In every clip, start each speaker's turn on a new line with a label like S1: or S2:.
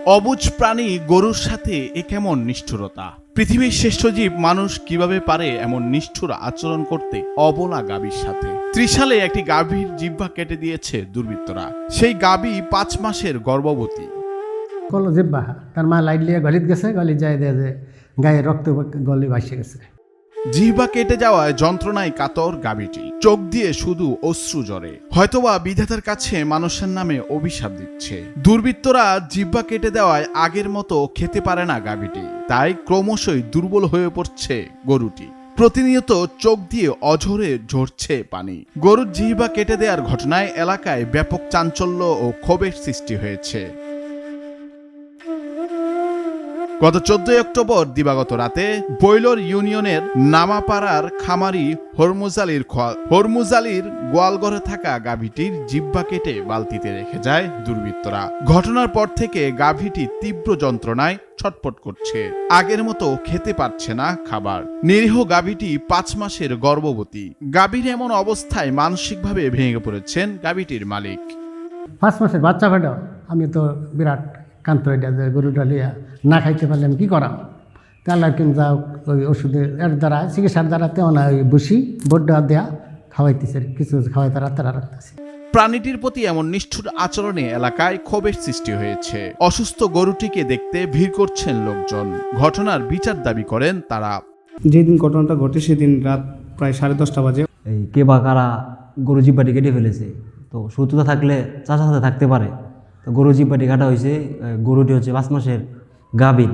S1: অবুঝ প্রাণী গরুর সাথে এ কেমন নিষ্ঠুরতা! পৃথিবীর শ্রেষ্ঠ জীব মানুষ কিভাবে পারে এমন নিষ্ঠুর আচরণ করতে অবলা গাভীর সাথে? ত্রিশালে একটি গাভীর জিহ্বা কেটে দিয়েছে দুর্বৃত্তরা। সেই গাভী 5 মাসের গর্ভবতী।
S2: কল জিব্বা তার মা লাইট লিয়ে গলিত গেছে, গলি যায় দিয়ে যে গায়ে রক্ত গলি ভাসে গেছে।
S1: জিহ্বা কেটে যাওয়ায় যন্ত্রণায় কাতর গাভীটি, চোখ দিয়ে শুধু অশ্রু ঝরে। হয়তোবা বিধাতার কাছে মানুষের নামে অভিশাপ দিচ্ছে। দুর্বৃত্তরা জিহ্বা কেটে দেওয়ায় আগের মতো খেতে পারে না গাভীটি, তাই ক্রমশই দুর্বল হয়ে পড়ছে গরুটি। প্রতিনিয়ত চোখ দিয়ে অঝরে ঝরছে পানি। গরুর জিহ্বা কেটে দেওয়ার ঘটনায় এলাকায় ব্যাপক চাঞ্চল্য ও ক্ষোভের সৃষ্টি হয়েছে। গত 14 অক্টোবর দিবাগত রাতে বৈলর ইউনিয়নের নামাপাড়ার খামারি হরমুজালির গোয়ালঘরে থাকা গাভীটির জিহ্বা কেটে বালতিতে রেখে যায় দুর্বৃত্তরা। ঘটনার পর থেকে গাভীটি তীব্র যন্ত্রণায় ছটফট করছে, আগের মতো খেতে পারছে না খাবার। নিরীহ গাভীটি 5 মাসের গর্ভবতী। গাভীর এমন অবস্থায় মানসিকভাবে ভেঙে পড়েছেন গাভীটির মালিক।
S2: 5 মাসের বাচ্চা ফেটা, আমি তো বিরাট কান্ত এটা যে গরুটা লিয়া না খাইতে পারলে আমি কী করাম? তাহলে কিন্তু যাও ওই ওষুধের এর দ্বারা চিকিৎসার দ্বারা তেমন ওই বসি বোর্ডা দেয়া খাওয়াইতেছে, কিছু খাওয়াইতে রাত্রে রাখতেছে।
S1: প্রাণীটির প্রতি এমন নিষ্ঠুর আচরণে এলাকায় ক্ষোভের সৃষ্টি হয়েছে। অসুস্থ গরুটিকে দেখতে ভিড় করছেন লোকজন। ঘটনার বিচার দাবি করেন তারা।
S3: যেদিন ঘটনাটা ঘটে সেদিন রাত প্রায় 10:30 বাজে।
S4: এই কে বা কারা গরু জিব্বাটি কেটে ফেলেছে, তো শত্রুতা থাকলে চাচার সাথে থাকতে পারে। তো গরু জিব্বাটি কাটা হয়েছে, গরুটি হচ্ছে 5 মাসের গাভীর।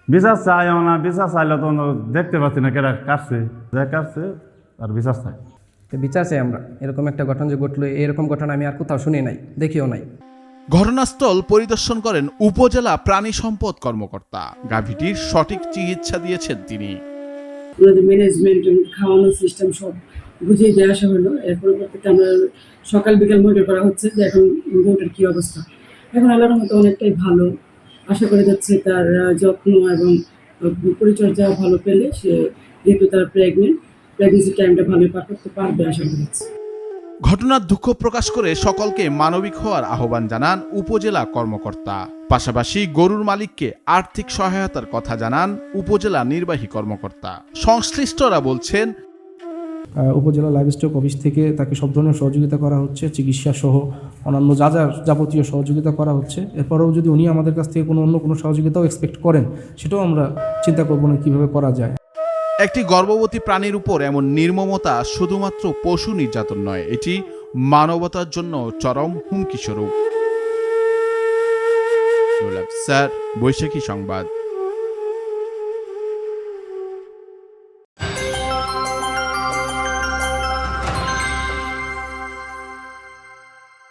S5: বিচার চাই না, বিচার চাইলে তো দেখতে পাচ্ছি না কেটা কাটছে, যে কাটছে আর বিচার চাই।
S6: তো বিচার চাই আমরা। এরকম একটা ঘটনা যে ঘটলো, এরকম ঘটনা আমি আর কোথাও শুনি নাই, দেখিও নাই।
S1: ঘটনাস্থল পরিদর্শন করেন উপজেলা প্রাণী সম্পদ কর্মকর্তা। গাভীটির সঠিক চিকিৎসা দিয়েছেন তিনি।
S7: ম্যানেজমেন্ট, খাওয়ানোর সিস্টেম সব বুঝিয়ে দিয়ে আসা হলো। এর পরবর্তীতে আমরা সকাল বিকাল মনিটর করা হচ্ছে যে এখন গরুটার কী অবস্থা। এখন আল্লাহর মতো অনেকটাই ভালো, আশা করে যাচ্ছে তার যত্ন এবং পরিচর্যা ভালো পেলে সে, যেহেতু তার প্রেগনেন্সি টাইমটা ভালো পার করতে পারবে আশা করছি।
S1: ঘটনার দুঃখ প্রকাশ করে সকলকে মানবিক হওয়ার আহ্বান জানান উপজেলা কর্মকর্তা। পাশাপাশি গরুর মালিককে আর্থিক সহায়তার কথা জানান উপজেলা নির্বাহী কর্মকর্তা। সংশ্লিষ্টরা বলছেন,
S3: উপজেলা লাইভস্টক অফিস থেকে তাকে সব ধরনের সহযোগিতা করা হচ্ছে, চিকিৎসা সহ অন্যান্য যাবতীয় সহযোগিতা করা হচ্ছে। এরপরেও যদি উনি আমাদের কাছ থেকে অন্য কোনো সহযোগিতাও এক্সপেক্ট করেন, সেটাও আমরা চিন্তা করবো না কীভাবে করা যায়।
S1: একটি গর্ভবতী প্রাণীর উপর এমন নির্মমতা শুধুমাত্র পশু নির্যাতন নয়, এটি মানবতার জন্য চরম হুমকি স্বরূপ। বৈশাখী সংবাদ।